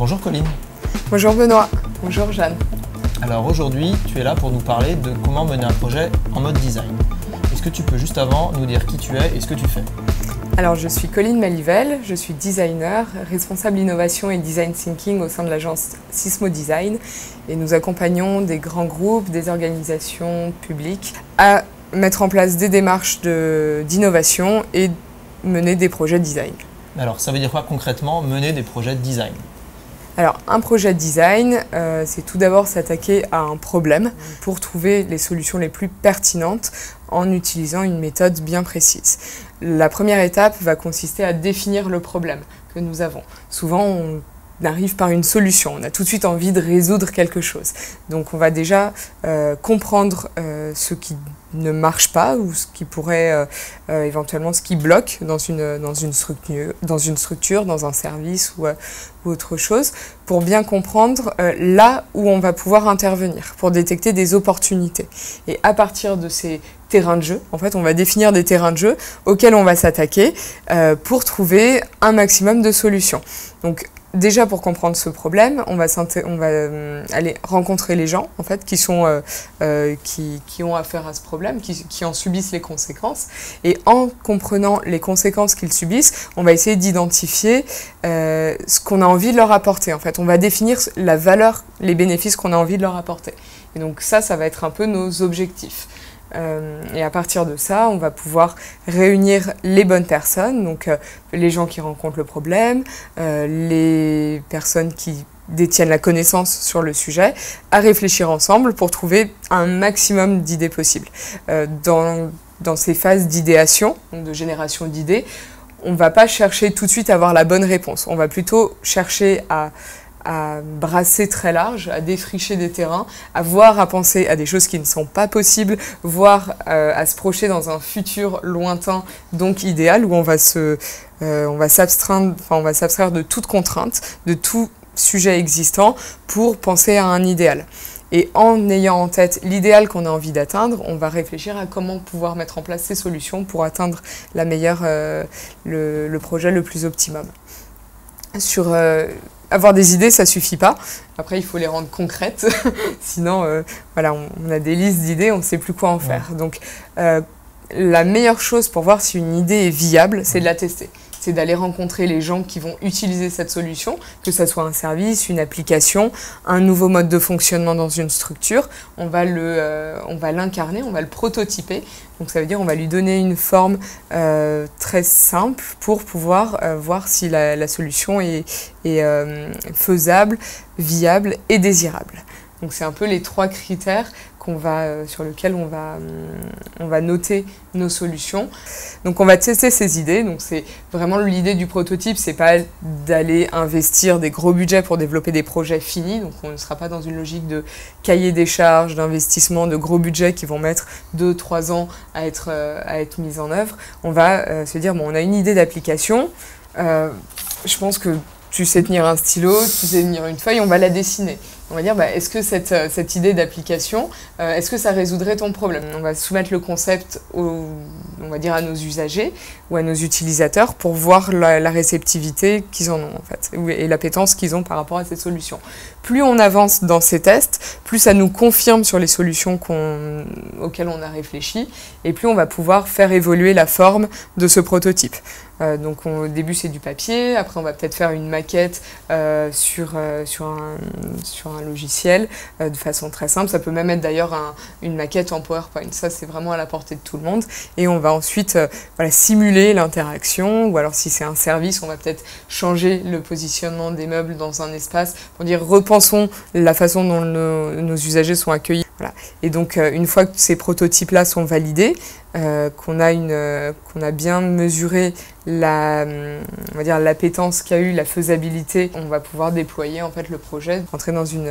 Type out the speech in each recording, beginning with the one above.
Bonjour Colline. Bonjour Benoît. Bonjour Jeanne. Alors aujourd'hui, tu es là pour nous parler de comment mener un projet en mode design. Est-ce que tu peux juste avant nous dire qui tu es et ce que tu fais? Alors je suis Colline Malivelle, je suis designer, responsable innovation et design thinking au sein de l'agence Sismo Design et nous accompagnons des grands groupes, des organisations publiques à mettre en place des démarches d'innovation et mener des projets de design. Alors ça veut dire quoi concrètement mener des projets de design? Alors un projet de design, c'est tout d'abord s'attaquer à un problème pour trouver les solutions les plus pertinentes en utilisant une méthode bien précise. La première étape va consister à définir le problème que nous avons. Souvent, on arrive par une solution, on a tout de suite envie de résoudre quelque chose. Donc on va déjà comprendre ce qui ne marche pas ou ce qui pourrait éventuellement ce qui bloque dans une structure, dans un service ou autre chose, pour bien comprendre là où on va pouvoir intervenir, pour détecter des opportunités. Et à partir de ces terrains de jeu, en fait, on va définir des terrains de jeu auxquels on va s'attaquer pour trouver un maximum de solutions. Donc, déjà, pour comprendre ce problème, on va aller rencontrer les gens en fait, qui ont affaire à ce problème, qui en subissent les conséquences. Et en comprenant les conséquences qu'ils subissent, on va essayer d'identifier ce qu'on a envie de leur apporter. En fait, on va définir la valeur, les bénéfices qu'on a envie de leur apporter. Et donc ça va être un peu nos objectifs. Et à partir de ça, on va pouvoir réunir les bonnes personnes, donc les gens qui rencontrent le problème, les personnes qui détiennent la connaissance sur le sujet, à réfléchir ensemble pour trouver un maximum d'idées possibles. Dans ces phases d'idéation, donc de génération d'idées, on ne va pas chercher tout de suite à avoir la bonne réponse. On va plutôt chercher à brasser très large, à défricher des terrains, à penser à des choses qui ne sont pas possibles, voire à se projeter dans un futur lointain, donc idéal, où on va s'abstraire de toute contrainte, de tout sujet existant pour penser à un idéal. Et en ayant en tête l'idéal qu'on a envie d'atteindre, on va réfléchir à comment pouvoir mettre en place ces solutions pour atteindre le projet le plus optimum. Avoir des idées, ça suffit pas. Après, il faut les rendre concrètes. Sinon, voilà, on a des listes d'idées, on ne sait plus quoi en faire. Donc, la meilleure chose pour voir si une idée est viable, c'est de la tester. C'est d'aller rencontrer les gens qui vont utiliser cette solution, que ce soit un service, une application, un nouveau mode de fonctionnement dans une structure. On va l'incarner, on va le prototyper. Donc ça veut dire on va lui donner une forme très simple pour pouvoir voir si la solution est faisable, viable et désirable. Donc c'est un peu les trois critères sur lesquels on va noter nos solutions. Donc on va tester ces idées. Donc c'est vraiment l'idée du prototype, c'est pas d'aller investir des gros budgets pour développer des projets finis. Donc on ne sera pas dans une logique de cahier des charges, d'investissement, de gros budgets qui vont mettre 2-3 ans à être mis en œuvre. On va se dire, bon, on a une idée d'application, je pense que tu sais tenir un stylo, tu sais tenir une feuille, on va la dessiner. On va dire, est-ce que cette idée d'application, est-ce que ça résoudrait ton problème? On va soumettre le concept on va dire à nos usagers ou à nos utilisateurs pour voir la réceptivité qu'ils en ont en fait, et l'appétence qu'ils ont par rapport à ces solutions. Plus on avance dans ces tests, plus ça nous confirme sur les solutions auxquelles on a réfléchi, et plus on va pouvoir faire évoluer la forme de ce prototype. Donc au début c'est du papier, après on va peut-être faire une maquette sur un logiciel de façon très simple. Ça peut même être d'ailleurs une maquette en PowerPoint. Ça c'est vraiment à la portée de tout le monde. Et on va ensuite simuler l'interaction, ou alors si c'est un service, on va peut-être changer le positionnement des meubles dans un espace pour dire repensons la façon dont nos usagers sont accueillis. Voilà. Et donc une fois que ces prototypes-là sont validés, qu'on a bien mesuré l'appétence qu'a eu, la faisabilité, on va pouvoir déployer en fait le projet, rentrer dans une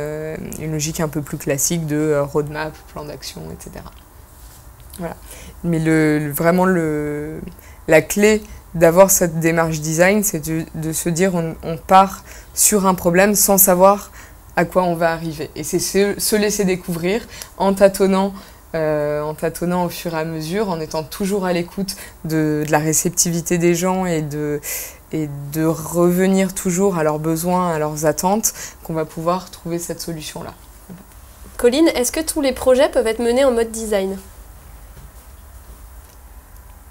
logique un peu plus classique de roadmap, plan d'action, etc. Voilà. Mais la clé d'avoir cette démarche design, c'est de se dire on part sur un problème sans savoir à quoi on va arriver. Et c'est se laisser découvrir en tâtonnant au fur et à mesure, en étant toujours à l'écoute de la réceptivité des gens et et de revenir toujours à leurs besoins, à leurs attentes, qu'on va pouvoir trouver cette solution-là. Colline, est-ce que tous les projets peuvent être menés en mode design?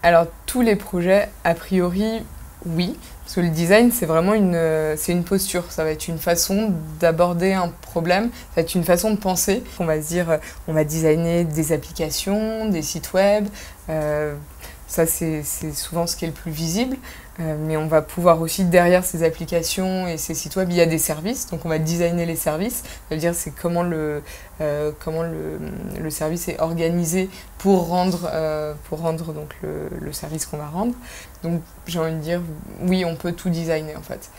Alors tous les projets, a priori, oui. Parce que le design, c'est vraiment une posture. Ça va être une façon d'aborder un problème, ça va être une façon de penser. On va se dire, on va designer des applications, des sites web. Ça, c'est souvent ce qui est le plus visible. Mais on va pouvoir aussi, derrière ces applications et ces sites web, il y a des services. Donc on va designer les services. Ça veut dire c'est comment le service est organisé pour rendre donc le service qu'on va rendre. Donc j'ai envie de dire, oui, on peut tout designer en fait.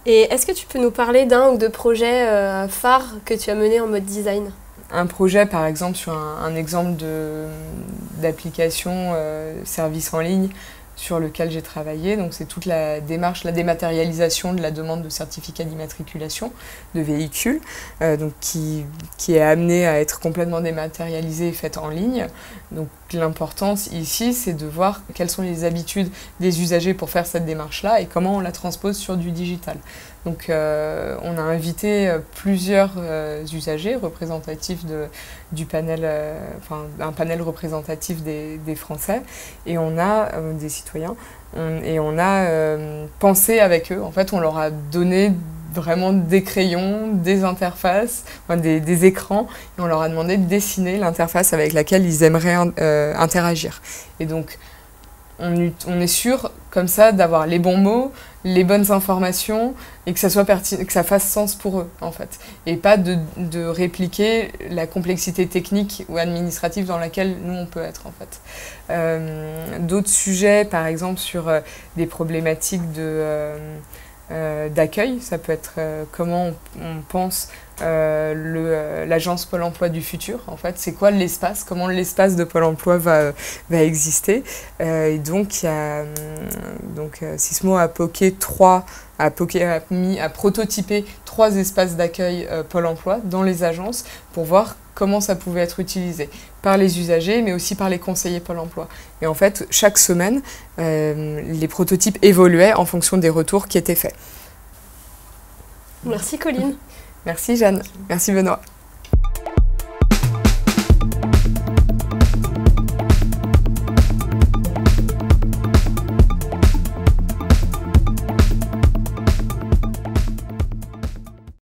Et est-ce que tu peux nous parler d'un ou deux projets phares que tu as menés en mode design? Un projet, par exemple, sur un exemple d'application service en ligne, sur lequel j'ai travaillé. Donc c'est toute la démarche, la dématérialisation de la demande de certificat d'immatriculation de véhicules, donc qui est amenée à être complètement dématérialisée et faite en ligne. Donc l'importance ici, c'est de voir quelles sont les habitudes des usagers pour faire cette démarche-là et comment on la transpose sur du digital. Donc on a invité plusieurs usagers représentatifs du panel, un panel représentatif des Français, et on a des citoyens, et on a pensé avec eux. En fait, on leur a donné vraiment des crayons, des interfaces, des écrans, et on leur a demandé de dessiner l'interface avec laquelle ils aimeraient interagir. Et donc, on est sûr, comme ça, d'avoir les bons mots, les bonnes informations, et que ça soit que ça fasse sens pour eux, en fait. Et pas de répliquer la complexité technique ou administrative dans laquelle nous, on peut être, en fait. D'autres sujets, par exemple, sur des problématiques d'accueil, ça peut être comment on pense l'agence Pôle emploi du futur, en fait, c'est quoi l'espace, comment l'espace de Pôle emploi va exister. Et donc, il y a, Sismo a prototypé 3 espaces d'accueil Pôle emploi dans les agences pour voir comment ça pouvait être utilisé par les usagers, mais aussi par les conseillers Pôle emploi. Et en fait, chaque semaine, les prototypes évoluaient en fonction des retours qui étaient faits. Merci Colline. Merci Jeanne. Merci Benoît.